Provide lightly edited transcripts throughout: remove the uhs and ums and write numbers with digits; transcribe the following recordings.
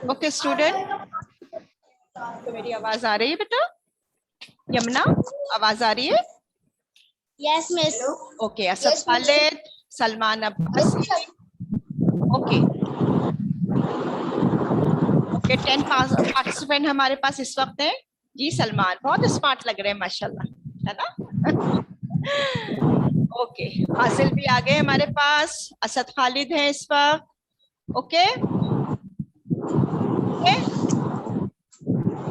Okay student, तो मेरी आवाज आ रही है बेटा? यमुना, आवाज आ रही है? Yes miss. Okay, Asad Khalid, Salman Abbasi. Okay okay, 10 participant हमारे पास इस वक्त हैं। जी सलमान, बहुत स्मार्ट लग रहे हैं माशाल्लाह, है ना? ओके, हासिल भी आ गए हमारे पास, असद खालिद हैं इस वक्त। ओके,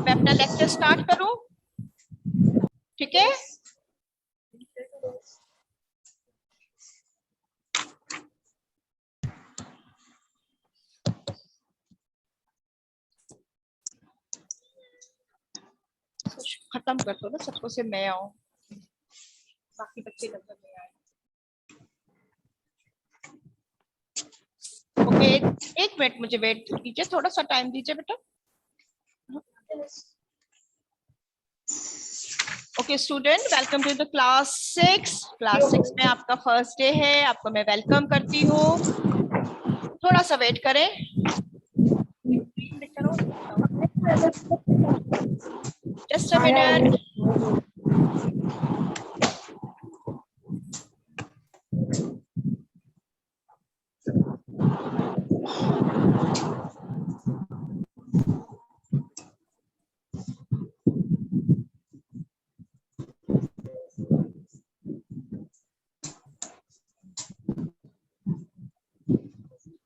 मैं अपना लेक्चर स्टार्ट करूं? ठीक है। खत्म कर दो ना सबको, से मैं आऊं, बाकी बच्चे नजर नहीं आए। ओके, एक मिनट मुझे वेट कीजिए, थोड़ा सा टाइम दीजिए बेटा। Okay student, welcome to the class 6। Class 6 में आपका फर्स्ट डे है, आपको मैं वेलकम करती हूँ। थोड़ा सा वेट करें। Just a minute.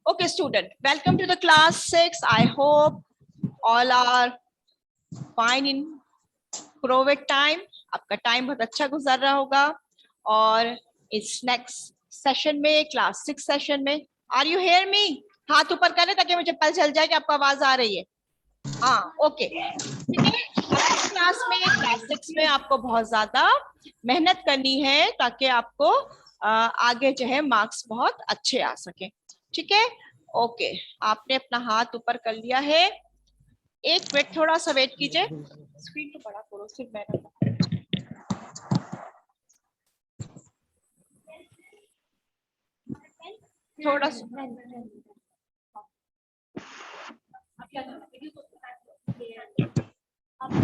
Okay student, welcome to the class 6. I hope all are fine in COVID time. आपका टाइम बहुत अच्छा गुजर रहा होगा। और इस नेक्स्ट सेशन में, क्लास 6 सेशन में, आर यू हेयर मी? हाथ ऊपर करें ताकि मुझे पता चल जाए कि आपको आवाज आ रही है। हाँ, ओके, ठीक है। इस क्लास में, क्लास 6 में आपको बहुत ज्यादा मेहनत करनी है ताकि आपको आगे जो है मार्क्स बहुत अच्छे आ सके। ठीक है, ओके, आपने अपना हाथ ऊपर कर लिया है। एक मिनट, थोड़ा सा वेट कीजिए। स्क्रीन तो बड़ा करो, सिर्फ मैं थोड़ा सा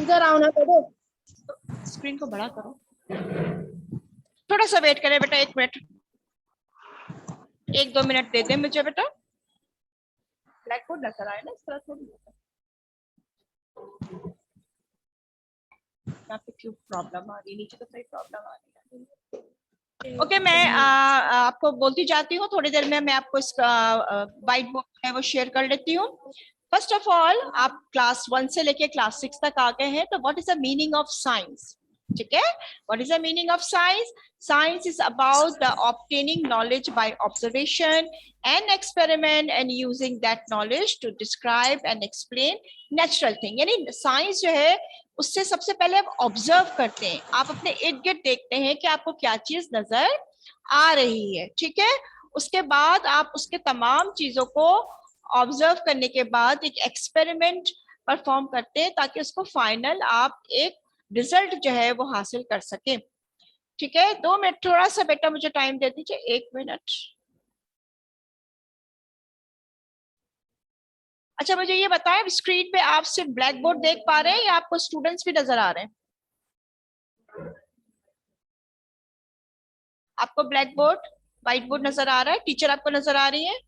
इधर आओ ना, करो स्क्रीन को बड़ा करो। थोड़ा सा वेट करें बेटा, 1 मिनट, 1-2 मिनट दे दे मुझे बेटा। ब्लैक बोर्ड नजर आए ना, इस तरह थोड़ी यहाँ पे क्यों प्रॉब्लम आ रही है? नीचे तो सही प्रॉब्लम आ रही है। ओके, मैं आपको बोलती जाती हूँ, थोड़ी देर में मैं आपको इसका व्हाइट बोर्ड है वो शेयर कर लेती हूँ। फर्स्ट ऑफ ऑल, आप क्लास 1 से लेके क्लास 6 तक आ गए हैं, तो what is the meaning of science? ठीक है, what is the meaning of science? Science is about the obtaining knowledge by observation and experiment and using that knowledge to describe and explain natural thing. यानी science जो है उससे सबसे पहले आप observe करते हैं, आप अपने इर्द गिर्द देखते हैं कि आपको क्या चीज नजर आ रही है। ठीक है, उसके बाद आप उसके तमाम चीजों को ऑब्जर्व करने के बाद एक एक्सपेरिमेंट परफॉर्म करते हैं ताकि उसको फाइनल आप एक रिजल्ट जो है वो हासिल कर सके। ठीक है, 2 मिनट, थोड़ा सा बेटा मुझे टाइम दे दीजिए, 1 मिनट। अच्छा, मुझे ये बताएं, स्क्रीन पे आप सिर्फ ब्लैक बोर्ड देख पा रहे हैं या आपको स्टूडेंट्स भी नजर आ रहे हैं? आपको ब्लैक बोर्ड, व्हाइट बोर्ड नजर आ रहा है? टीचर आपको नजर आ रही है?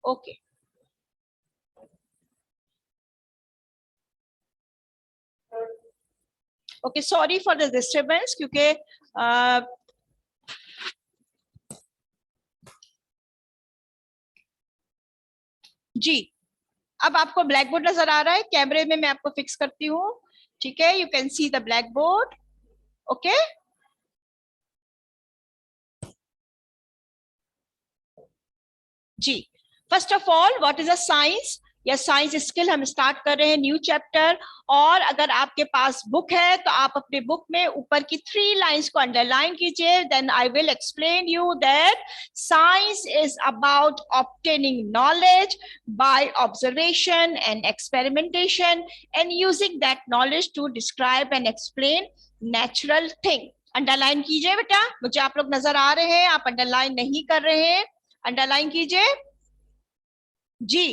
Okay, okay, sorry for the disturbance, क्योंकि जी, अब आपको ब्लैक बोर्ड नजर आ रहा है? कैमरे में मैं आपको फिक्स करती हूँ। ठीक है, you can see the black board. Okay, जी, first of all, what is a science? या साइंस स्किल हम स्टार्ट कर रहे हैं न्यू चैप्टर। और अगर आपके पास बुक है तो आप अपने बुक में ऊपर की 3 लाइंस को अंडरलाइन कीजिए। Then I will explain you that science is about obtaining knowledge by observation and experimentation and using that knowledge to describe and explain natural thing. Underline कीजिए बेटा, मुझे आप लोग नजर आ रहे हैं, आप अंडरलाइन नहीं कर रहे हैं, अंडरलाइन कीजिए जी।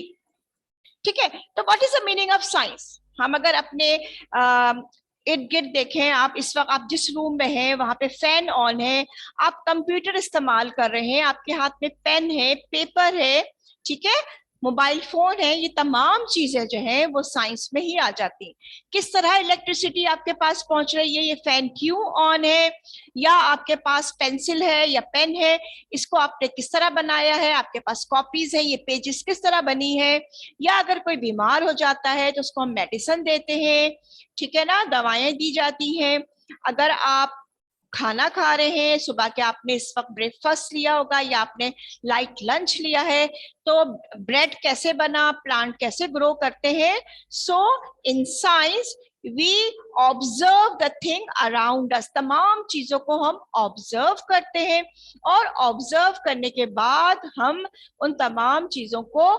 ठीक है, तो what is the meaning of science? हम अगर अपने इर्द गिर्द देखें, आप इस वक्त आप जिस रूम में हैं वहां पे फैन ऑन है, आप कंप्यूटर इस्तेमाल कर रहे हैं, आपके हाथ में पेन है, पेपर है, ठीक है, मोबाइल फोन है, ये तमाम चीजें जो हैं वो साइंस में ही आ जाती हैं। किस तरह इलेक्ट्रिसिटी आपके पास पहुंच रही है, ये फैन क्यों ऑन है, या आपके पास पेंसिल है या पेन है, इसको आपने किस तरह बनाया है, आपके पास कॉपीज है, ये पेजेस किस तरह बनी है, या अगर कोई बीमार हो जाता है तो उसको हम मेडिसिन देते हैं, ठीक है ना, दवाएं दी जाती हैं। अगर आप खाना खा रहे हैं, सुबह के आपने इस वक्त ब्रेकफास्ट लिया होगा या आपने लाइट लंच लिया है, तो ब्रेड कैसे बना, प्लांट कैसे ग्रो करते हैं। So in science we observe the thing around us, तमाम चीजों को हम ऑब्जर्व करते हैं और ऑब्जर्व करने के बाद हम उन तमाम चीजों को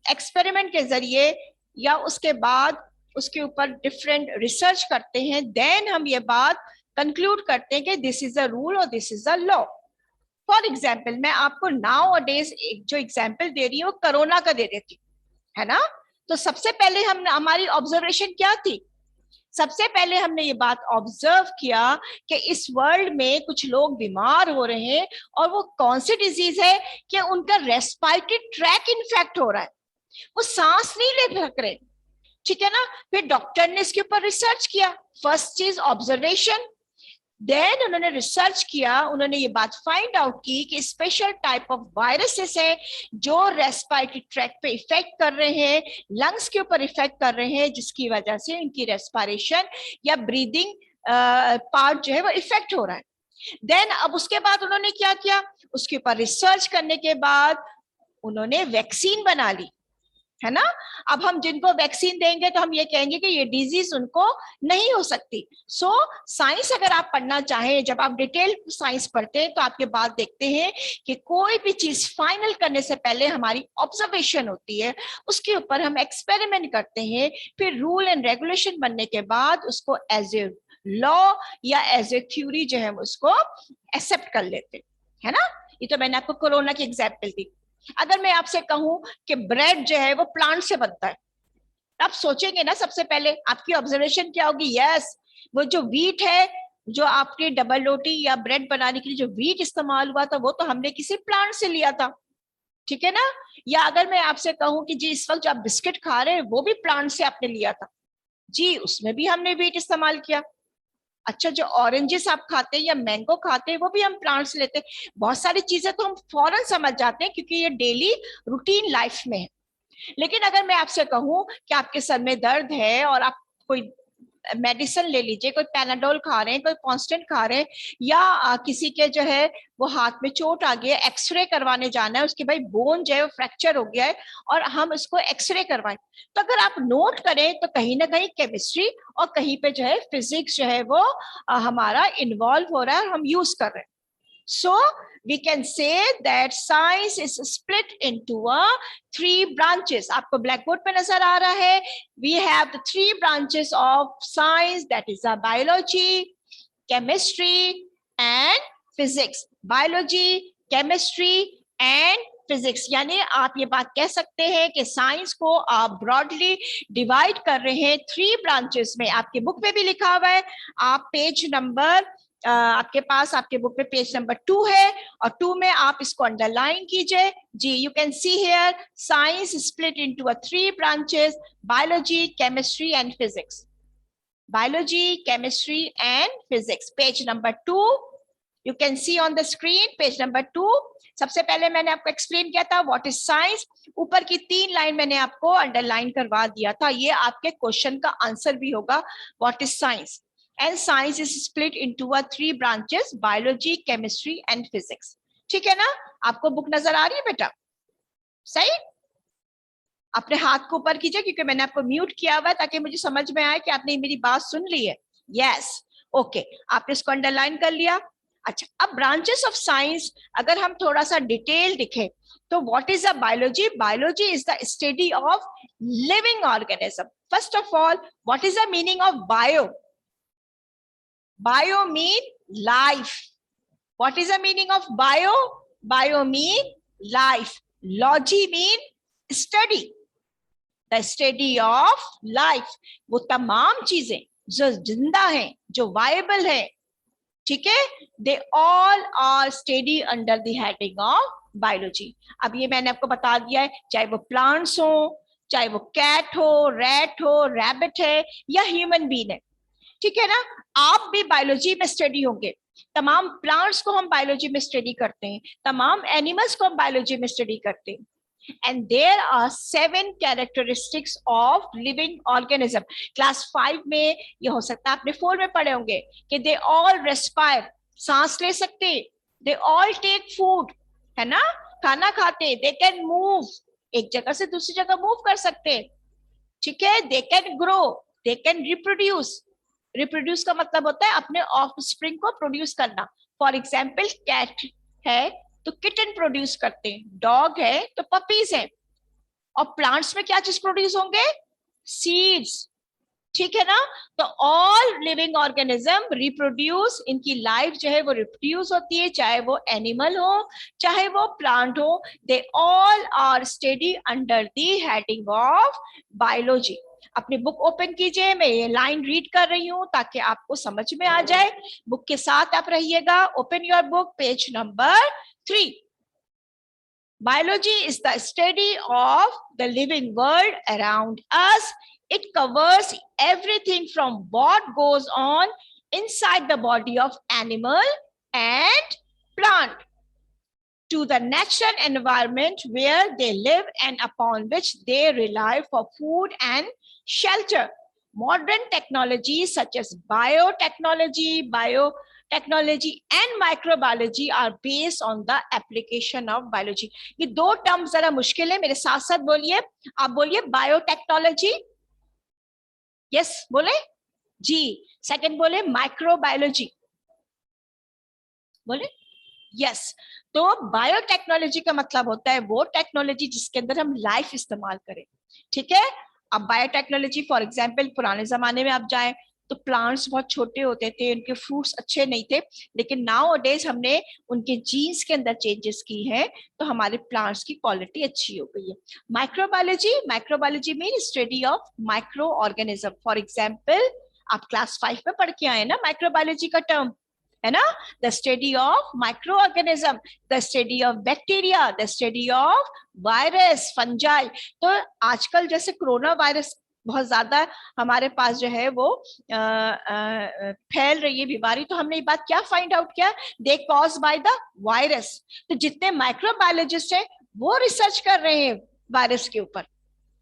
एक्सपेरिमेंट के जरिए या उसके बाद उसके ऊपर डिफरेंट रिसर्च करते हैं। देन हम ये बात कंक्लूड करते हैं कि दिस इज अ रूल और this is a law. For example मैं आपको नाउ डेज एक जो एग्जाम्पल दे रही हूँ कोरोना का दे देती हूँ, है ना। तो सबसे पहले हम हमारी ऑब्जर्वेशन क्या थी, सबसे पहले हमने ये बात ऑब्जर्व किया कि इस वर्ल्ड में कुछ लोग बीमार हो रहे हैं और वो कौन सी डिजीज है कि उनका रेस्पिरेटरी ट्रैक इन्फेक्ट हो रहा है, वो सांस नहीं ले सक रहे, ठीक है ना। फिर डॉक्टर ने इसके ऊपर रिसर्च किया, फर्स्ट चीज ऑब्जर्वेशन, देन उन्होंने रिसर्च किया, उन्होंने ये बात फाइंड आउट की कि स्पेशल टाइप ऑफ वायरसेस है जो रेस्पिरेटरी ट्रैक पे इफेक्ट कर रहे हैं, लंग्स के ऊपर इफेक्ट कर रहे हैं, जिसकी वजह से इनकी रेस्पिरेशन या ब्रीदिंग पार्ट जो है वो इफेक्ट हो रहा है। देन अब उसके बाद उन्होंने क्या किया, उसके ऊपर रिसर्च करने के बाद उन्होंने वैक्सीन बना ली, है ना। अब हम जिनको वैक्सीन देंगे तो हम ये कहेंगे कि ये डिजीज उनको नहीं हो सकती। सो साइंस अगर आप पढ़ना चाहें, जब आप डिटेल साइंस पढ़ते हैं तो आप ये बात देखते हैं कि कोई भी चीज फाइनल करने से पहले हमारी ऑब्जर्वेशन होती है, उसके ऊपर हम एक्सपेरिमेंट करते हैं, फिर रूल एंड रेगुलेशन बनने के बाद उसको एज ए लॉ या एज ए थ्योरी जो है उसको एक्सेप्ट कर लेते हैं ना। ये तो मैंने आपको कोरोना की एग्जाम्पल दी। अगर मैं आपसे कहूं कि ब्रेड जो है वो प्लांट से बनता है, आप सोचेंगे ना सबसे पहले आपकी ऑब्जर्वेशन क्या होगी, यस वो जो व्हीट है, जो आपके डबल रोटी या ब्रेड बनाने के लिए जो व्हीट इस्तेमाल हुआ था वो तो हमने किसी प्लांट से लिया था, ठीक है ना। या अगर मैं आपसे कहूं कि जी इस वक्त जो आप बिस्किट खा रहे हैं वो भी प्लांट से आपने लिया था, जी उसमें भी हमने व्हीट इस्तेमाल किया। अच्छा जो ऑरेंजेस आप खाते हैं या मैंगो खाते हैं वो भी हम प्लांट्स लेते हैं। बहुत सारी चीजें तो हम फौरन समझ जाते हैं क्योंकि ये डेली रूटीन लाइफ में है। लेकिन अगर मैं आपसे कहूं कि आपके सर में दर्द है और आप कोई मेडिसिन ले लीजिए, कोई पैनाडोल खा रहे हैं, कोई कांस्टेंट खा रहे हैं, या किसी के जो है वो हाथ में चोट आ गई है, एक्सरे करवाने जाना है, उसके भाई बोन जो है वो फ्रैक्चर हो गया है और हम इसको एक्सरे करवाएं, तो अगर आप नोट करें तो कहीं ना कहीं केमिस्ट्री और कहीं पे जो है फिजिक्स जो है वो हमारा इन्वॉल्व हो रहा है और हम यूज कर रहे हैं। So we can say that science is split into three branches. आपको blackboard पे नजर आ रहा है, we have the 3 branches of science, that is biology, chemistry and physics. Biology, chemistry and physics, यानी आप ये बात कह सकते हैं कि साइंस को आप ब्रॉडली डिवाइड कर रहे हैं 3 ब्रांचेस में। आपके बुक पे भी लिखा हुआ है, आप पेज नंबर आपके पास आपके बुक में पेज नंबर 2 है और 2 में आप इसको अंडरलाइन कीजिए जी। You can see here science split into 3 branches, biology, chemistry and physics. Biology, chemistry and physics, page number 2 you can see on the screen, page number 2। सबसे पहले मैंने आपको एक्सप्लेन किया था व्हाट इज साइंस, ऊपर की 3 लाइन मैंने आपको अंडरलाइन करवा दिया था, ये आपके क्वेश्चन का आंसर भी होगा, what is science. And science is split into 3 branches, biology, chemistry and physics. ठीक है ना, आपको बुक नजर आ रही है बेटा, सही। अपने हाथ को ऊपर कीजिए क्योंकि मैंने आपको म्यूट किया हुआ है ताकि मुझे समझ में आए कि आपने मेरी बात सुन ली है. यस, ओके, आपने इसको अंडरलाइन कर लिया. अच्छा, अब ब्रांचेस ऑफ साइंस अगर हम थोड़ा सा डिटेल दिखे तो what is a biology? Biology is the study of living organism. First of all, what is the meaning of bio? Bio mean life. What is the meaning of bio? Bio mean life. Logy mean study. The study of life. वो तमाम चीजें जो जिंदा हैं, जो viable है, ठीक है, they all are study under the heading of biology. अब ये मैंने आपको बता दिया है, चाहे वो प्लांट्स हो, चाहे वो कैट हो, रैट हो, रैबिट है या ह्यूमन बीइंग है, ठीक है ना. आप भी बायोलॉजी में स्टडी होंगे. तमाम प्लांट्स को हम बायोलॉजी में स्टडी करते हैं, तमाम एनिमल्स को हम बायोलॉजी में स्टडी करते हैं. And there are 7 characteristics of living organism. Class 5 में ये हो सकता है आपने 4 में पढ़े होंगे कि they all respire, सांस ले सकते, they all take food, है ना, खाना खाते, they can move, एक जगह से दूसरी जगह मूव कर सकते, ठीक है, they can grow, they can reproduce. Reproduce का मतलब होता है अपने ऑफस्प्रिंग को प्रोड्यूस करना. फॉर एग्जाम्पल, कैट है तो किटन प्रोड्यूस करते हैं, डॉग है तो पपीज हैं. और प्लांट्स में क्या चीज प्रोड्यूस होंगे? सीड्स, ठीक है ना. तो ऑल लिविंग ऑर्गेनिज्म रिप्रोड्यूस, इनकी लाइफ जो है वो रिप्रोड्यूस होती है, चाहे वो एनिमल हो चाहे वो प्लांट हो. They all are study under the heading of biology. अपनी बुक ओपन कीजिए, मैं ये लाइन रीड कर रही हूं ताकि आपको समझ में आ जाए. बुक के साथ आप रहिएगा. Open your book, page number 3. Biology is the study of the living world around us. It covers everything from what goes on inside the body of animal and plant to the natural environment where they live and upon which they rely for food and shelter. Modern technologies such as biotechnology and microbiology are based on the application of biology. ये दो terms जरा मुश्किल है, मेरे साथ साथ बोलिए. आप बोलिए बायोटेक्नोलॉजी. यस बोले जी. सेकंड बोले माइक्रोबायोलॉजी. बोले यस. तो बायोटेक्नोलॉजी का मतलब होता है वो टेक्नोलॉजी जिसके अंदर हम लाइफ इस्तेमाल करें, ठीक है. अब बायोटेक्नोलॉजी फॉर एग्जांपल, पुराने जमाने में आप जाएं तो प्लांट्स बहुत छोटे होते थे, उनके फ्रूट्स अच्छे नहीं थे, लेकिन नाउ डेज हमने उनके जीन्स के अंदर चेंजेस की हैं तो हमारे प्लांट्स की क्वालिटी अच्छी हो गई है. Microbiology mean study of micro organism. For example, आप क्लास 5 में पढ़ के आए ना माइक्रोबायोलॉजी का टर्म, है ना. The study of micro organism, the study of bacteria, the study of virus, fungi. तो आजकल जैसे कोरोना वायरस बहुत ज्यादा हमारे पास जो है वो फैल रही है बीमारी, तो हमने ये बात क्या फाइंड आउट किया? They cause by the virus. तो जितने माइक्रोबायोलॉजिस्ट हैं वो रिसर्च कर रहे हैं वायरस के ऊपर,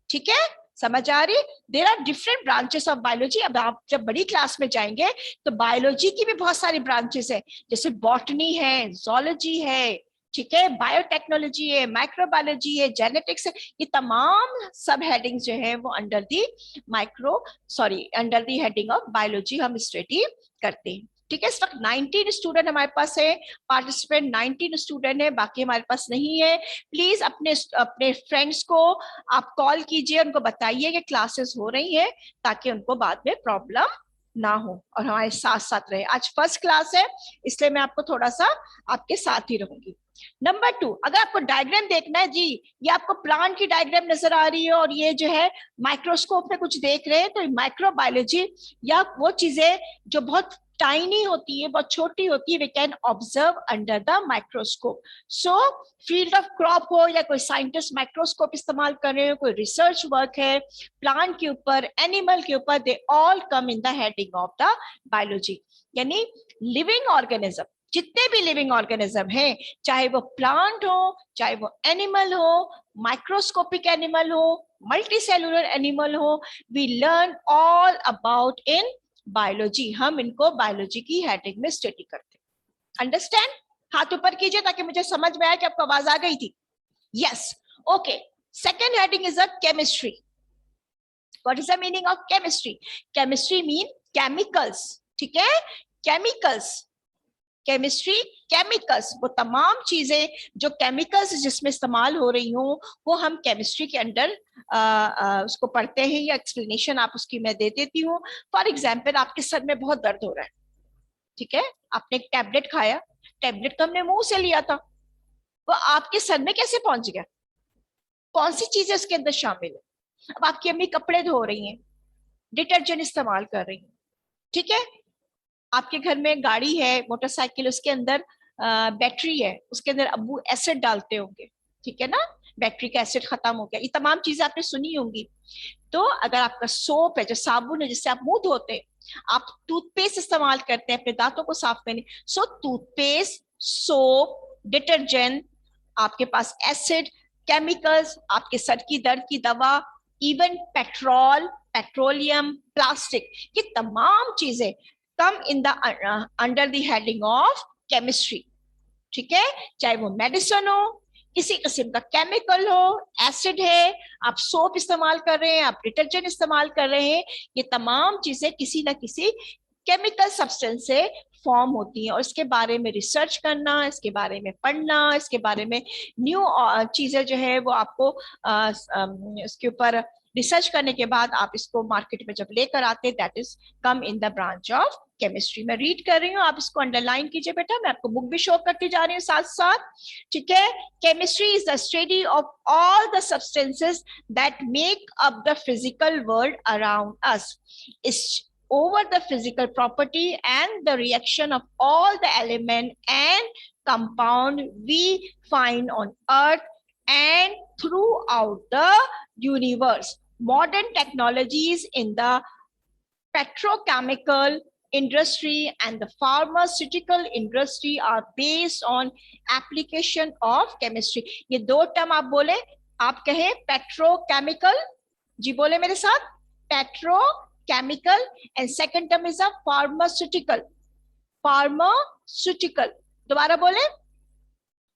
ठीक है. समझ आ रही? There are different branches of biology. अब आप जब बड़ी क्लास में जाएंगे तो बायोलॉजी की भी बहुत सारी ब्रांचेस है, जैसे बॉटनी है, ज़ूलॉजी है, ठीक है, बायोटेक्नोलॉजी है, माइक्रोबायोलॉजी है, जेनेटिक्स है. ये तमाम सब हेडिंग्स जो है वो under the heading of biology हम स्टडी करते हैं, ठीक है. इस वक्त 19 स्टूडेंट हमारे पास है, पार्टिसिपेंट 19 स्टूडेंट है, बाकी हमारे पास नहीं है. प्लीज अपने फ्रेंड्स को आप कॉल कीजिए, उनको बताइए कि क्लासेस हो रही है ताकि उनको बाद में प्रॉब्लम ना हो और हमारे साथ साथ रहे. आज फर्स्ट क्लास है इसलिए मैं आपको थोड़ा सा आपके साथ ही रहूंगी. नंबर 2, अगर आपको डायग्राम देखना है जी, ये आपको प्लांट की डायग्राम नजर आ रही है और ये जो है माइक्रोस्कोप में कुछ देख रहे हैं, तो माइक्रोबायोलॉजी या वो चीजें जो बहुत टाइनी होती है, बहुत छोटी होती है, we can observe under the microscope. So field of crop हो या कोई साइंटिस्ट माइक्रोस्कोप इस्तेमाल कर रहे हो, कोई रिसर्च वर्क है प्लांट के ऊपर, एनिमल के ऊपर, they all come in the heading of the biology. यानी लिविंग ऑर्गेनिज्म, जितने भी लिविंग ऑर्गेनिज्म हैं, चाहे वो प्लांट हो, चाहे वो एनिमल हो, माइक्रोस्कोपिक एनिमल हो, मल्टीसेलुलर एनिमल हो, we learn all about in biology. हम इनको बायोलॉजी की हेडिंग में स्टडी करते हैं. अंडरस्टैंड? हाथ ऊपर कीजिए ताकि मुझे समझ में आए कि आपको आवाज आ गई थी. Yes, okay. Second heading is a chemistry. What is the meaning of chemistry? Chemistry mean chemicals. ठीक है, chemicals. केमिस्ट्री केमिकल्स, वो तमाम चीजें जो केमिकल्स जिसमें इस्तेमाल हो रही हूँ वो हम केमिस्ट्री के अंडर उसको पढ़ते हैं, या एक्सप्लेनेशन आप उसकी मैं दे देती हूँ. फॉर एग्जाम्पल, आपके सर में बहुत दर्द हो रहा है, ठीक है, आपने एक टैबलेट खाया, टैबलेट तो हमने मुंह से लिया था, वो आपके सर में कैसे पहुंच गया? कौन सी चीजें उसके अंदर शामिल है? अब आपकी अम्मी कपड़े धो रही हैं, डिटर्जेंट इस्तेमाल कर रही हैं, ठीक है, आपके घर में गाड़ी है, मोटरसाइकिल, उसके अंदर बैटरी है, उसके अंदर अब्बू एसिड डालते होंगे, ठीक है ना, बैटरी का एसिड खत्म हो गया, ये तमाम चीजें आपने सुनी होंगी. तो अगर आपका सोप है, जो साबुन है जिससे आप मुंह धोते हैं, आप टूथपेस्ट इस्तेमाल करते हैं अपने दांतों को साफ करने, सो टूथपेस्ट, सोप, डिटर्जेंट, आपके पास एसिड, केमिकल्स, आपके सर की दर्द की दवा, इवन पेट्रोल, पेट्रोलियम, प्लास्टिक, ये तमाम चीजें come in the under the heading of chemistry. ठीक है, चाहे वो मेडिसिन हो, किसी किस्म का केमिकल हो, एसिड है, आप सोप इस्तेमाल कर रहे हैं, आप डिटर्जेंट इस्तेमाल कर रहे हैं, ये तमाम चीजें किसी ना किसी केमिकल सब्सटेंस से फॉर्म होती हैं. और इसके बारे में रिसर्च करना, इसके बारे में पढ़ना, इसके बारे में न्यू चीजें जो है वो आपको इसके ऊपर रिसर्च करने के बाद आप इसको मार्केट में जब लेकर आते, that is come in the branch of chemistry. मैं रीड कर रही हूँ, आप इसको अंडरलाइन कीजिए बेटा, मैं आपको बुक भी शो करती जा रही हूँ साथ साथ, ठीक है. Chemistry is the study of all the substances that make up the physical world around us. Over the physical property and the reaction of all the element and compound we find on earth and throughout the universe. Modern technologies in the petrochemical industry and the pharmaceutical industry are based on application of chemistry. ये दो term आप बोले, आप कहे petrochemical, जी बोले मेरे साथ, petrochemical, and second term is a pharmaceutical. Pharmaceutical, दोबारा बोले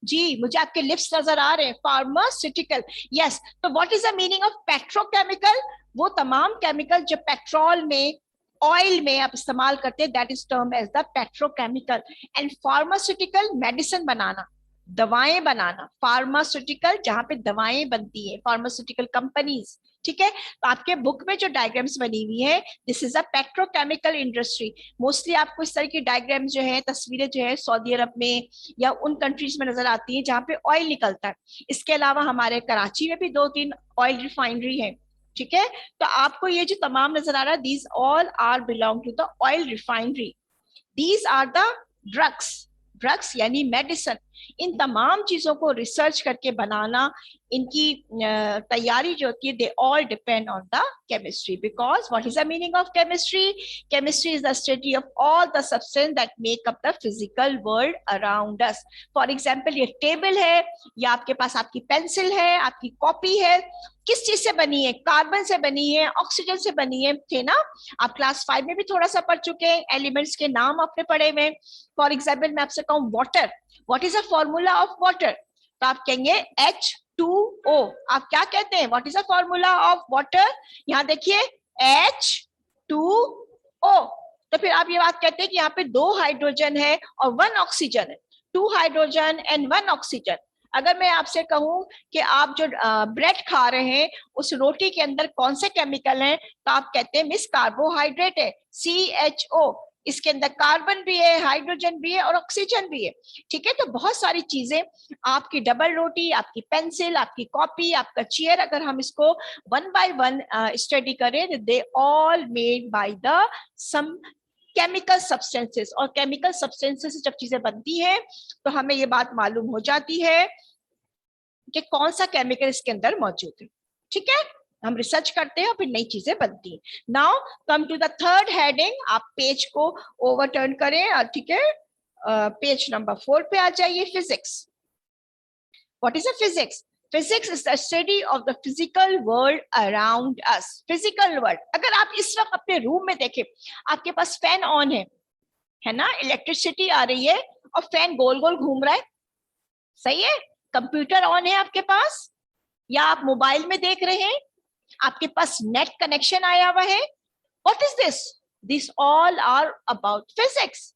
जी, मुझे आपके लिप्स नजर आ रहे हैं. Pharmaceutical, yes. तो what is the meaning of petrochemical? वो तमाम केमिकल जो पेट्रोल में, ऑयल में आप इस्तेमाल करते हैं, that is term as the petrochemical. And pharmaceutical, medicine बनाना, दवाएं बनाना. फार्मास्यूटिकल, जहां पे दवाएं बनती है, फार्मास्यूटिकल कंपनीज, ठीक है. तो आपके बुक में जो डायग्राम्स बनी हुई है, this is a petrochemical industry. Mostly आपको इस तरह की डायग्राम जो है, तस्वीरें जो है, सऊदी अरब में या उन कंट्रीज में नजर आती हैं जहाँ पे ऑयल निकलता है. इसके अलावा हमारे कराची में भी 2-3 ऑयल रिफाइनरी है, ठीक है. तो आपको ये जो तमाम नजर आ रहा है, these all are belong to the oil refinery. These are the drugs, drugs यानी मेडिसिन. इन तमाम चीजों को रिसर्च करके बनाना, इनकी तैयारी जो होती है, they all depend on the chemistry. Because what is the meaning of chemistry? Chemistry is the study of all the substance that make up the physical world around us. For example, ये table है, या आपके पास आपकी pencil है, आपकी copy है, किस चीज से बनी है? कार्बन से बनी है, ऑक्सीजन से बनी है, थे ना. आप क्लास 5 में भी थोड़ा सा पढ़ चुके हैं, एलिमेंट्स के नाम आपने पढ़े हुए. फॉर एग्जाम्पल, मैं आपसे कहूँ water, what is the formula of water? तो आप कहेंगे H2O. आप क्या कहते हैं? What is the formula of water? यहाँ देखिए H2O. तो फिर आप ये बात कहते हैं कि यहाँ पे 2 हाइड्रोजन है और 1 ऑक्सीजन है. 2 हाइड्रोजन एंड 1 ऑक्सीजन. अगर मैं आपसे कहूं कि आप जो ब्रेड खा रहे हैं, उस रोटी के अंदर कौन से केमिकल हैं, तो आप कहते हैं मिस कार्बोहाइड्रेट है, CHO. इसके अंदर कार्बन भी है, हाइड्रोजन भी है और ऑक्सीजन भी है, ठीक है. तो बहुत सारी चीजें, आपकी डबल रोटी, आपकी पेंसिल, आपकी कॉपी, आपका चेयर, अगर हम इसको 1 by 1 स्टडी करें, they all made by the some chemical substances. और केमिकल सब्सटेंसेस से जब चीजें बनती हैं तो हमें ये बात मालूम हो जाती है कि कौन सा केमिकल इसके अंदर मौजूद है, ठीक है. हम रिसर्च करते हैं और फिर नई चीजें बनती हैं. Now come to the third heading. आप पेज को ओवरटर्न करें, ठीक है, पेज नंबर 4 पे आ जाइए. Physics. What is a physics? Physics is the study of the physical world around us. Physical world. अगर आप इस वक्त अपने रूम में देखें, आपके पास फैन ऑन है ना, इलेक्ट्रिसिटी आ रही है और फैन गोल गोल घूम रहा है, सही है. कंप्यूटर ऑन है आपके पास, या आप मोबाइल में देख रहे हैं, आपके पास नेट कनेक्शन आया हुआ है, what is this? This all are about physics.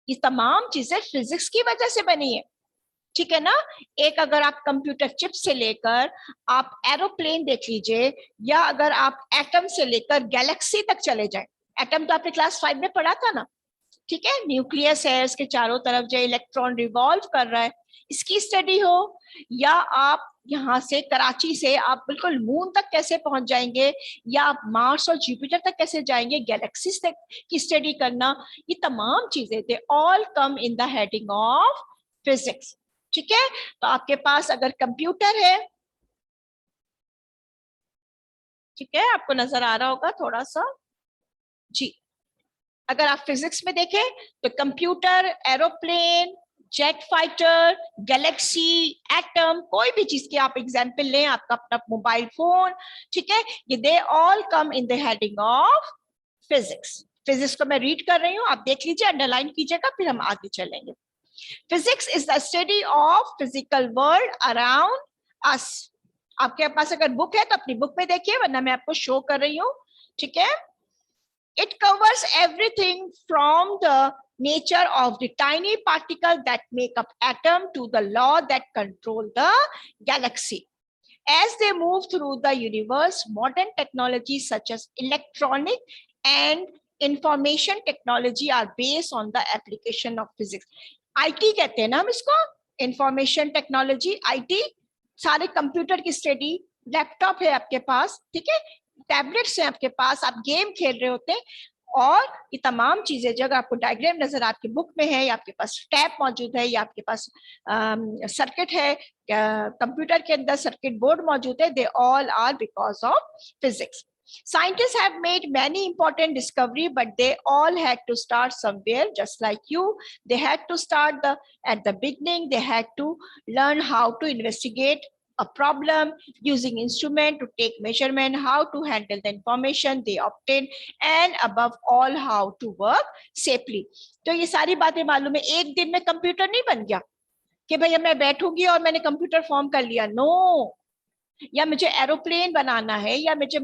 ये तमाम चीजें फिजिक्स की वजह से बनी है, ठीक है ना। एक अगर आप कंप्यूटर चिप से लेकर आप एरोप्लेन देख लीजिए, या अगर आप एटम से लेकर गैलेक्सी तक चले जाएं, एटम तो आपने क्लास 5 में पढ़ा था ना, ठीक है। न्यूक्लियस है, इसके चारों तरफ जो इलेक्ट्रॉन रिवॉल्व कर रहा है, इसकी स्टडी हो, या आप यहाँ से कराची से आप बिल्कुल मून तक कैसे पहुंच जाएंगे, या आप मार्स और जुपिटर तक कैसे जाएंगे, गैलेक्सीज तक की स्टडी करना, ये तमाम चीजें थे all come in the heading of physics, ठीक है। तो आपके पास अगर कंप्यूटर है, ठीक है, आपको नजर आ रहा होगा थोड़ा सा जी, अगर आप फिजिक्स में देखें तो computer, aeroplane, jet fighter, Galaxy, atom, कोई भी चीज की आप एग्जांपल लें, आपका अपना मोबाइल फोन, ठीक है, ये they all come in the heading of physics. Physics को मैं रीड कर रही हूँ, आप देख लीजिए, अंडरलाइन कीजिएगा, फिर हम आगे चलेंगे। Physics is the study of physical world around us. आपके पास अगर बुक है तो अपनी बुक में देखिए, वरना मैं आपको शो कर रही हूँ, ठीक है। It covers everything from the nature of the tiny particle that make up atom to the law that control the galaxy. As they move through the universe, modern technologies such as electronic and information technology are based on the application of physics. IT कहते हैं ना हम इसको, information technology, IT, सारे computer की study, laptop है आपके पास, ठीक है, टैबलेट्स हैं आपके पास, आप गेम खेल रहे होते हैं, और ये तमाम चीजें जो अगर आपको डायग्राम नजर आपकी बुक में है, या आपके पास टैब मौजूद है, या आपके पास सर्किट है, कंप्यूटर के अंदर सर्किट बोर्ड मौजूद है, they all are because of physics. Scientists have made many important discoveries, but they all had to start somewhere. Just like you, they had to start at the beginning. They had to learn how to investigate a problem using instrument to take measurement, how to handle the information they obtain, and above all how to work safely. तो ये सारी बातें मालूम है, एक दिन में computer नहीं बन गया कि भैया मैं बैठूंगी और मैंने कंप्यूटर फॉर्म कर लिया, नो। या मुझे एरोप्लेन बनाना है, या मुझे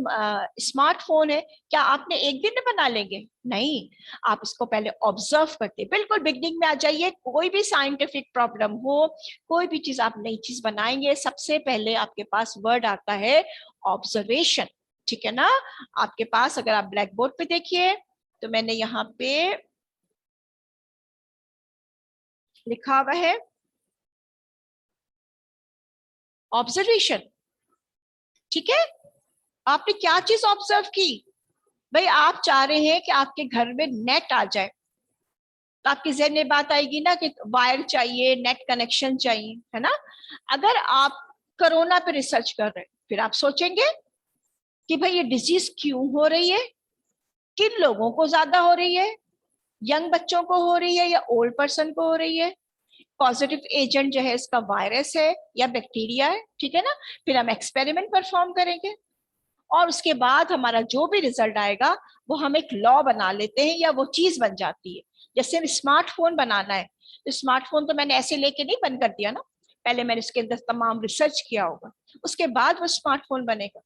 स्मार्टफोन है, क्या आपने एक दिन में बना लेंगे? नहीं, आप इसको पहले ऑब्जर्व करते, बिल्कुल बिगनिंग में आ जाइए। कोई भी साइंटिफिक प्रॉब्लम हो, कोई भी चीज आप नई चीज बनाएंगे, सबसे पहले आपके पास वर्ड आता है ऑब्जर्वेशन, ठीक है ना। आपके पास अगर आप ब्लैक बोर्ड पे देखिए तो मैंने यहाँ पे लिखा हुआ है ऑब्जर्वेशन, ठीक है। आपने क्या चीज ऑब्जर्व की? भाई आप चाह रहे हैं कि आपके घर में नेट आ जाए, तो आपके जहन में बात आएगी ना कि वायर चाहिए, नेट कनेक्शन चाहिए, है ना। अगर आप कोरोना पे रिसर्च कर रहे हैं, फिर आप सोचेंगे कि भाई ये डिजीज क्यों हो रही है, किन लोगों को ज्यादा हो रही है, यंग बच्चों को हो रही है या ओल्ड पर्सन को हो रही है, पॉजिटिव एजेंट जो है इसका वायरस है या बैक्टीरिया है, ठीक है ना। फिर हम एक्सपेरिमेंट परफॉर्म करेंगे, और उसके बाद हमारा जो भी रिजल्ट आएगा वो हम एक लॉ बना लेते हैं, या वो चीज बन जाती है। जैसे स्मार्टफोन बनाना है, तो स्मार्टफोन तो मैंने ऐसे लेके नहीं बंद कर दिया ना, पहले मैंने इसके अंदर तमाम रिसर्च किया होगा, उसके बाद वो स्मार्टफोन बनेगा।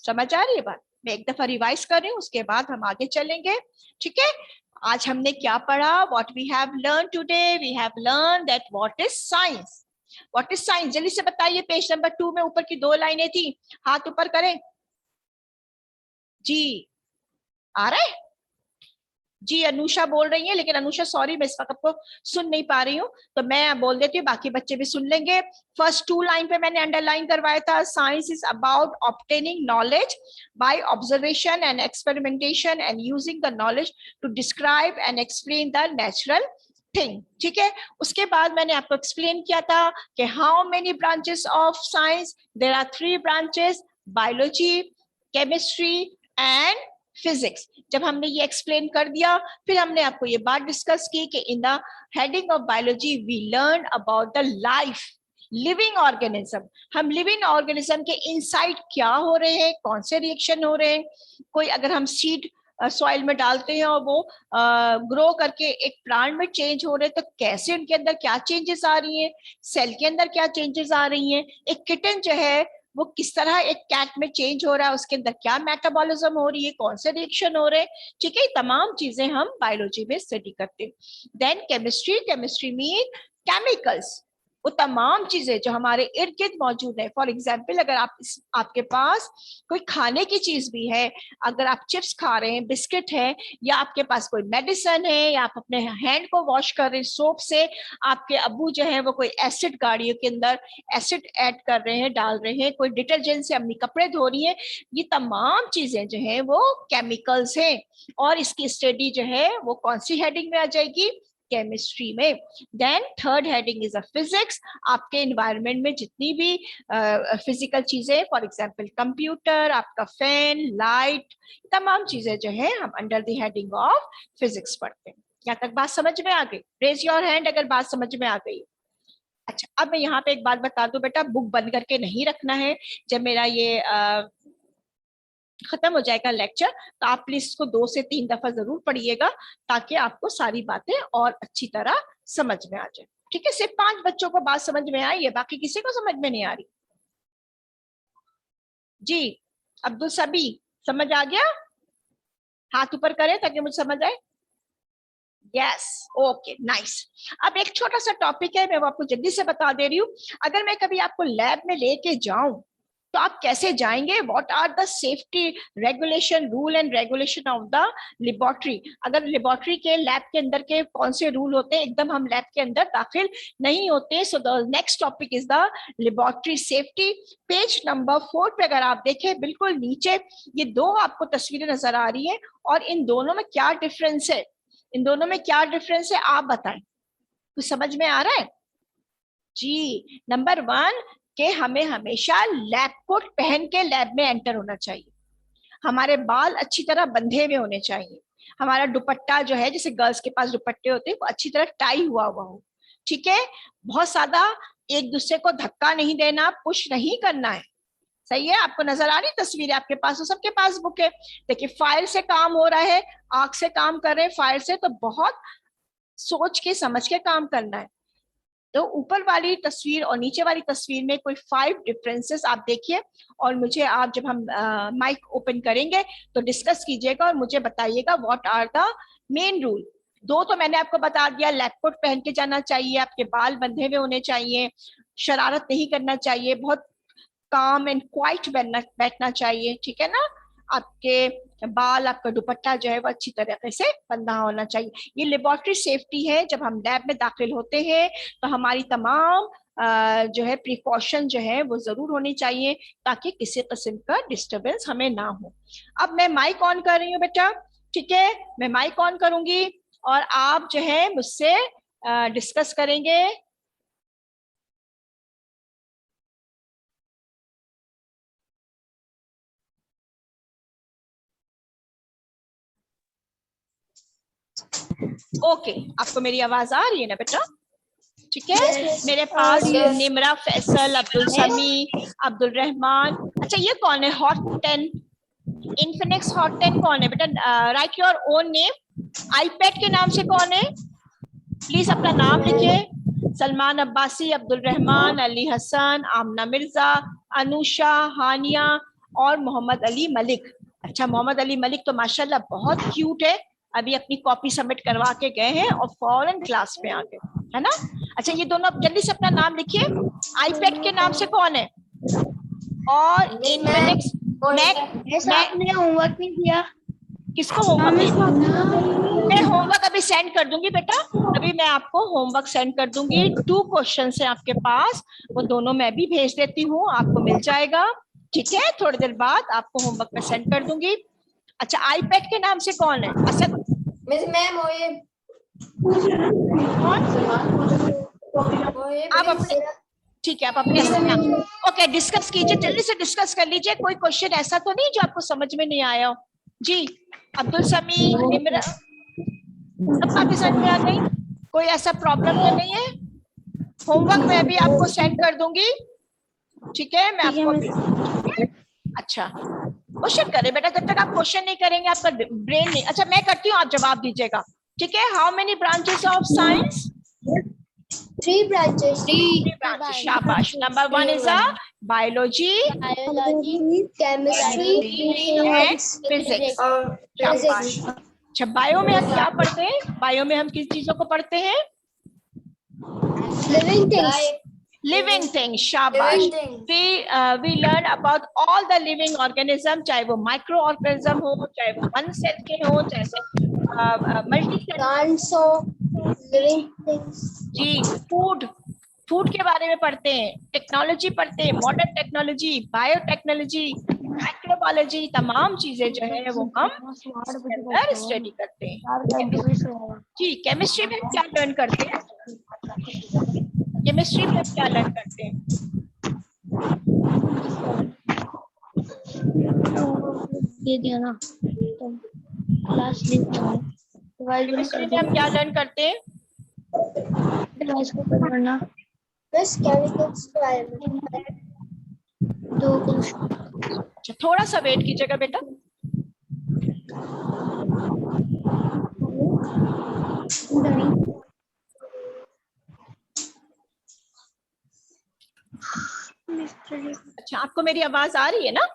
समझ आ रही है बात? मैं एक दफा रिवाइज कर रही हूँ, उसके बाद हम आगे चलेंगे, ठीक है। आज हमने क्या पढ़ा? What we have learn today, we have learn that what is science. What is science, जल्दी से बताइए। पेज नंबर 2 में ऊपर की 2 लाइनें थी, हाथ ऊपर करें जी। आ रहा है जी? अनुषा बोल रही है, लेकिन अनुषा सॉरी मैं इस वक्त आपको सुन नहीं पा रही हूँ, तो मैं बोल देती हूँ, बाकी बच्चे भी सुन लेंगे। फर्स्ट 2 लाइन पे मैंने अंडरलाइन करवाया था, science is about obtaining knowledge by observation and experimentation and using the knowledge to describe and explain the natural thing, ठीक है। उसके बाद मैंने आपको एक्सप्लेन किया था कि how many branches of science, there are 3 branches, biology, chemistry and physics. जब हमने ये एक्सप्लेन कर दिया, फिर हमने आपको ये बात डिस्कस की कि in the heading of biology we learn about the life, living organism. हम लिविंग ऑर्गेनिज्म के इनसाइड क्या हो रहे हैं, कौन से रिएक्शन हो रहे हैं। कोई अगर हम सीड सॉइल में डालते हैं और वो ग्रो करके एक प्लांट में चेंज हो रहे हैं, तो कैसे उनके अंदर क्या चेंजेस आ रही हैं, सेल के अंदर क्या चेंजेस आ रही हैं, एक किटन जो है वो किस तरह एक कैट में चेंज हो रहा है, उसके अंदर क्या मेटाबॉलिज्म हो रही है, कौन से रिएक्शन हो रहे हैं, ठीक है, तमाम चीजें हम बायोलॉजी में स्टडी करते हैं। देन केमिस्ट्री मीन केमिकल्स, वो तमाम चीजें जो हमारे इर्द गिर्द मौजूद है। फॉर एग्जाम्पल, अगर आपके पास कोई खाने की चीज भी है, अगर आप चिप्स खा रहे हैं, बिस्किट है, या आपके पास कोई मेडिसिन है, या आप अपने हैंड को वॉश कर रहे हैं सोप से, आपके अब्बू जो है वो कोई एसिड गाड़ियों के अंदर एसिड ऐड कर रहे हैं, डाल रहे हैं, कोई डिटर्जेंट से अपनी कपड़े धो रही है, ये तमाम चीजें जो है वो केमिकल्स हैं। और इसकी स्टडी जो है वो कौन सी हेडिंग में आ जाएगी, केमिस्ट्री में। Then third heading is a physics, आपके एनवायरनमेंट में जितनी भी फिजिकल चीजें, फॉर एग्जांपल कंप्यूटर, आपका फैन, लाइट, तमाम चीजें जो है हम under the heading of physics पढ़ते हैं। यहाँ तक बात समझ में आ गई? रेज योर हैंड अगर बात समझ में आ गई। अच्छा, अब मैं यहाँ पे एक बात बता दूं बेटा, बुक बंद करके नहीं रखना है। जब मेरा ये खत्म हो जाएगा लेक्चर, तो आप प्लीज इसको 2 से 3 दफा जरूर पढ़िएगा, ताकि आपको सारी बातें और अच्छी तरह समझ में आ जाए। ठीक है, सिर्फ 5 बच्चों को बात समझ में आई है, बाकी किसी को समझ में नहीं आ रही? जी अब्दुल सभी, समझ आ गया? हाथ ऊपर करें ताकि मुझे समझ आए। Yes, okay, nice. अब एक छोटा सा टॉपिक है, मैं वो आपको जल्दी से बता दे रही हूँ। अगर मैं कभी आपको लैब में लेके जाऊं, तो आप कैसे जाएंगे? What are the safety regulation, rule and regulation of the laboratory? अगर लेबोरेटरी के लैब के अंदर के कौन से रूल होते हैं, एकदम हम लैब के अंदर दाखिल नहीं होते। So the next topic is the laboratory safety. Page number 4 पे अगर आप देखें, बिल्कुल नीचे ये 2 आपको तस्वीरें नजर आ रही है, और इन दोनों में क्या डिफरेंस है, इन दोनों में क्या डिफरेंस है, आप बताएं। कुछ समझ में आ रहा है? जी, नंबर 1 के हमें हमेशा लैब कोट पहन के लैब में एंटर होना चाहिए। हमारे बाल अच्छी तरह बंधे हुए होने चाहिए। हमारा दुपट्टा जो है, जैसे गर्ल्स के पास दुपट्टे होते हैं, वो अच्छी तरह टाई हुआ हुआ हो। ठीक है, बहुत ज्यादा एक दूसरे को धक्का नहीं देना, पुश नहीं करना है। सही है? आपको नजर आ रही तस्वीरें? आपके पास तो सबके पास बुक है। देखिए, फाइल से काम हो रहा है, आंख से काम कर रहे हैं फाइल से, तो बहुत सोच के समझ के काम करना है। तो ऊपर वाली तस्वीर और नीचे वाली तस्वीर में कोई 5 डिफरेंसेस आप देखिए, और मुझे आप जब हम माइक ओपन करेंगे तो डिस्कस कीजिएगा और मुझे बताइएगा what are the main rule. 2 तो मैंने आपको बता दिया, लैब कोट पहन के जाना चाहिए, आपके बाल बंधे हुए होने चाहिए, शरारत नहीं करना चाहिए, बहुत काम एंड क्वाइट बैठना चाहिए। ठीक है ना? आपके बाल, आपका दुपट्टा जो है वो अच्छी तरीके से बंधा होना चाहिए। ये लेबोरेटरी सेफ्टी है। जब हम लैब में दाखिल होते हैं तो हमारी तमाम जो है प्रिकॉशन जो है वो जरूर होनी चाहिए, ताकि किसी किस्म का डिस्टरबेंस हमें ना हो। अब मैं माइक ऑन कर रही हूँ बेटा, ठीक है? मैं माइक ऑन करूंगी और आप जो है मुझसे डिस्कस करेंगे। ओके, आपको मेरी आवाज आ रही है ना बेटा? ठीक है, मेरे पास निमरा, फैसल, अब्दुल समी, अब्दुल रहमान। अच्छा, ये कौन है? हॉट 10, इन्फिनिक्स हॉट 10 कौन है बेटा? Right your own name. IPad के नाम से कौन है? प्लीज अपना नाम लिखिए। सलमान अब्बासी, अब्दुल रहमान, अली हसन, आमना मिर्जा, अनुषा, हानिया और मोहम्मद अली मलिक। अच्छा, मोहम्मद अली मलिक तो माशाल्लाह बहुत क्यूट है, अभी अपनी कॉपी सबमिट करवा के गए हैं और फौरन क्लास में आ गए, है ना? अच्छा, ये दोनों जल्दी से अपना नाम लिखिए। आईपैड के नाम से कौन है? और इन्फिनिक्स आपने होमवर्क नहीं किया? किसको होमवर्क? मैं होमवर्क अभी सेंड कर दूंगी बेटा, अभी मैं आपको होमवर्क सेंड कर दूंगी। 2 क्वेश्चन है आपके पास, वो दोनों मैं भी भेज देती हूँ, आपको मिल जाएगा। ठीक है, थोड़ी देर बाद आपको होमवर्क में सेंड कर दूंगी। अच्छा, आईपैड के नाम से कौन है? असद मैम आप अपने, ठीक है, आप अपने ओके डिस्कस कीजिए, जल्दी से डिस्कस कर लीजिए। कोई क्वेश्चन ऐसा तो नहीं जो आपको समझ में नहीं आया हो? जी अब्दुल समी, निमरा, सब बातें समझ में आ गई? कोई ऐसा प्रॉब्लम तो नहीं है? होमवर्क मैं अभी आपको सेंड कर दूंगी। ठीक है, मैं आपको अच्छा, क्वेश्चन करें बेटा, जब तक आप क्वेश्चन नहीं करेंगे आपका ब्रेन नहीं। अच्छा मैं करती हूँ, आप जवाब दीजिएगा, ठीक है? How many branches of science? 3 branches. Three branches. शाबाश. Number 1 is a biology Biology, chemistry, and physics. शाबाश. अच्छा बायो में हम क्या पढ़ते हैं? बायो में हम किस चीजों को पढ़ते हैं? living things. Living thing. शाबाश. we learn about all the living organism, चाहे वो माइक्रो ऑर्गेनिज्म हो, चाहे वो वन सेल के हो, चाहे multi cell. Plants of living things. जी. फूड के बारे में पढ़ते हैं, टेक्नोलॉजी पढ़ते हैं, मॉडर्न टेक्नोलॉजी, बायोटेक्नोलॉजी, माइक्रोबायोलॉजी, तमाम चीजें जो है वो हम स्टडी करते हैं. जी. केमिस्ट्री में हम क्या लर्न करते हैं? केमिस्ट्री में हम क्या लर्न करते हैं? ये दिया ना क्लास केमिस्ट्री में हम क्या लर्न करते हैं? पढ़ना बस केमिकल्स के बारे में. दो अच्छा थोड़ा सा वेट कीजिएगा बेटा. अच्छा आपको मेरी आवाज आ रही है ना?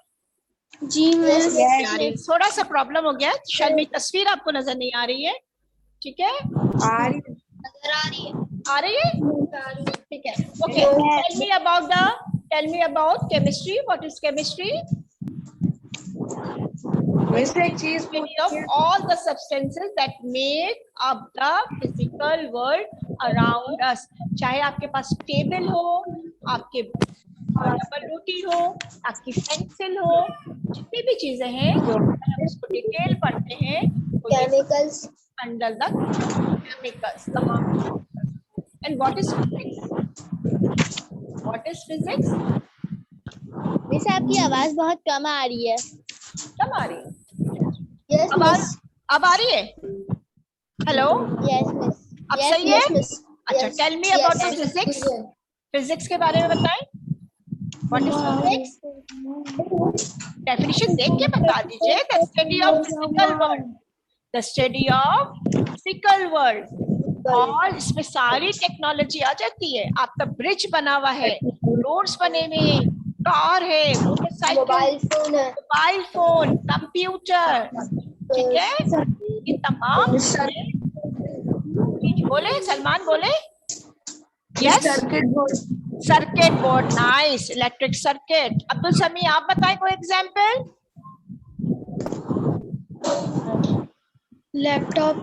जी मैं थोड़ा सा प्रॉब्लम हो गया, शायद मेरी तस्वीर आपको नजर नहीं आ रही है. ठीक है, आ रही है. आ रही है. ठीक है. Okay. Tell me about chemistry. What is chemistry? Study of all the substances that make up the physical world around us. चाहे आपके पास टेबल हो, आपके डबल रोटी हो, आपकी पेंसिल हो, जितनी भी चीजें हैं हम उसको डिटेल पढ़ते हैं. केमिकल्स अंडर द केमिकल्स तमाम. And what is physics? What is physics? वैसे आपकी आवाज बहुत कम आ रही है. कम आ रही है? Yes miss. अब आ रही है? हेलो. Yes miss. अब सही है? अच्छा tell me about the physics. Physics के बारे में बताएं. What is physics? डेफिनेशन देख के बता दीजिए. The study of physical world. The study of physical world. और इसमें सारी टेक्नोलॉजी आ जाती है. आपका ब्रिज बना हुआ है, रोड्स बने हुए हैं, कार है, मोटरसाइकिल, मोबाइल फोन, कंप्यूटर. ठीक है, ये तमाम. बोले सलमान बोले. Yes circuit board. Nice. Electric circuit. Abdul Sami आप बताएं कोई example. Laptop.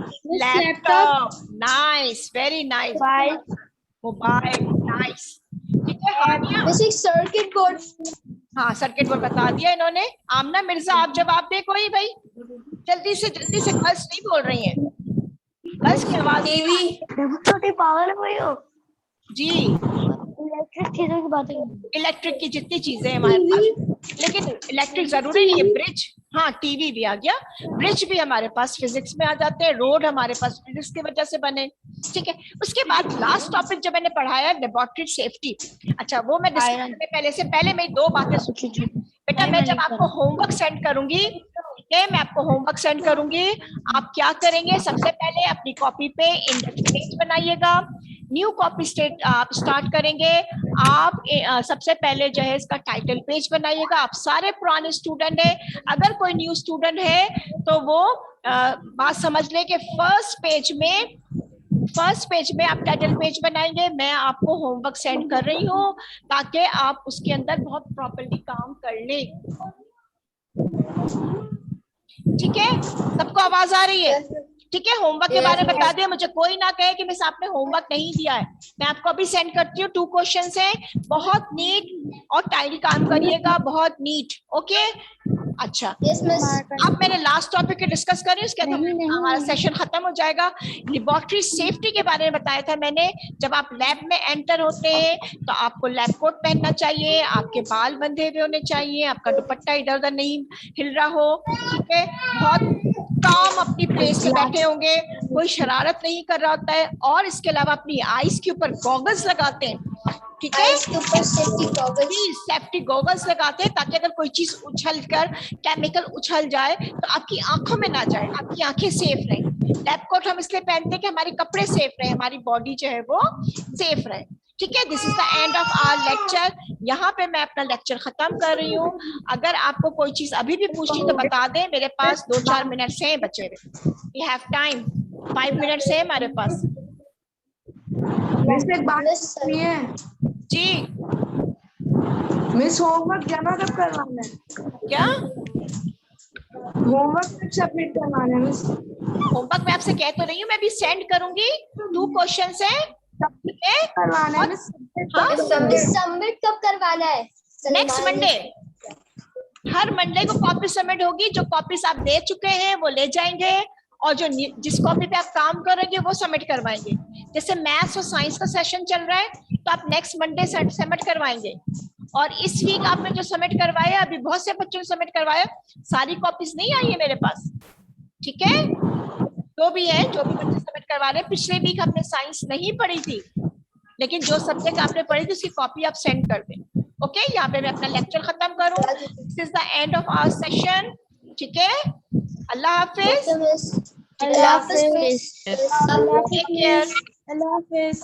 Nice. Very nice. Mobile. Nice. ठीक है. हानिया. Circuit board. हाँ सर्किट बोर्ड बता दिया इन्होंने. आमना मिर्जा आप जवाब दे कोई भाई. जल्दी से गर्ल्स नहीं बोल रही हैं. गर्ल्स की आवाज. छोटी पावर हुई हो जी. इलेक्ट्रिक चीजों की बात है. इलेक्ट्रिक की जितनी चीजें हैं हमारे पास, लेकिन इलेक्ट्रिक जरूरी नहीं है. ब्रिज, हाँ टीवी भी आ गया. ब्रिज भी हमारे पास फिजिक्स में आ जाते हैं. रोड हमारे पास फिजिक्स की वजह से बने. ठीक है. उसके बाद लास्ट टॉपिक जो मैंने पढ़ाया लेबोरेटरी सेफ्टी. अच्छा वो मैं डिस्कस करने पहले मैं 2 बातें सोची थी बेटा. मैं जब आपको होमवर्क सेंड करूंगी, मैं आपको होमवर्क सेंड करूंगी, आप क्या करेंगे? सबसे पहले अपनी कॉपी पे इंडेक्स पेज बनाइएगा. न्यू कॉपी आप स्टार्ट करेंगे. आप सबसे पहले जो है इसका टाइटल पेज बनाइएगा. आप सारे पुराने स्टूडेंट हैं, अगर कोई न्यू स्टूडेंट है तो वो बात समझ ले कि फर्स्ट पेज में आप टाइटल पेज बनाएंगे. मैं आपको होमवर्क सेंड कर रही हूँ ताकि आप उसके अंदर बहुत प्रॉपर्ली काम कर ले. ठीक है, सबको आवाज आ रही है? ठीक है. होमवर्क के बारे में बता दिया. मुझे कोई ना कहे कि मिस आपने होमवर्क नहीं दिया है. मैं आपको अभी सेंड करती हूँ. 2 क्वेश्चंस हैं. बहुत नीट और टाइडी काम करिएगा. बहुत नीट. ओके. अच्छा अब मैंने लास्ट टॉपिक के डिस्कस कर रही हूँ. उसके बाद हमारा सेशन खत्म हो जाएगा. लेबोरेटरी सेफ्टी के बारे में बताया था मैंने. जब आप लैब में एंटर होते हैं तो आपको लैब कोट पहनना चाहिए. आपके बाल बंधे हुए होने चाहिए. आपका दुपट्टा इधर उधर नहीं हिल रहा हो. ठीक है. बहुत काम अपनी प्लेस पे बैठे होंगे, कोई शरारत नहीं कर रहा होता है. और इसके अलावा अपनी आईज के ऊपर गॉगल्स लगाते हैं. ठीक है, इसके ऊपर सेफ्टी गॉगल्स। सेफ्टी गॉगल्स लगाते हैं ताकि अगर कोई चीज उछल कर केमिकल उछल जाए तो आपकी आंखों में ना जाए, आपकी आंखें सेफ रहे। लैब कोट हम इसलिए पहनते हैं कि हमारे कपड़े सेफ रहे, हमारी बॉडी जो है वो सेफ रहे। ठीक है, this is the end of our lecture. यहाँ पे मैं अपना लेक्चर खत्म कर रही हूँ। अगर आपको कोई चीज अभी भी पूछनी तो बता दें, मेरे पास 2-4 मिनट से बचे हुए। वी हैव टाइम, 5 मिनट है हमारे पास। मिस एक बात सुनिए है, जी मिस होमवर्क जमा कब करवाना है? क्या होमवर्क कब सबमिट करवाना है मिस? होमवर्क मैं आपसे कह तो रही हूँ, मैं भी सेंड करूंगी। 2 क्वेश्चंस हैं, ठीक है? करवाना है मिस? हाँ, सबमिट कब करवाना है? नेक्स्ट मंडे, हर मंडे को कॉपी सबमिट होगी। जो कॉपीज आप दे चुके हैं वो ले जाएंगे, और जो जिस कॉपी पे आप काम करेंगे वो सबमिट करवाएंगे। जैसे मैथ्स और साइंस का सेशन चल रहा है तो आप नेक्स्ट मंडे सबमिट करवाएंगे। और इस वीक आपने जो सबमिट करवाया, अभी बहुत से बच्चों ने सबमिट करवाया, सारी कॉपीज नहीं आई है मेरे पास। ठीक है, जो भी है, जो भी बच्चे सबमिट करवा रहे हैं। पिछले वीक हमने साइंस नहीं पढ़ी थी, लेकिन जो सब्जेक्ट आपने पढ़ी थी उसकी कॉपी आप सेंड कर दें। ओके, यहाँ पे मैं अपना लेक्चर खत्म करूँ। This is the end of our session. ठीक है, अल्लाह हाफिज। अल्लाह हाफिज। Take care. अल्लाह हाफिज।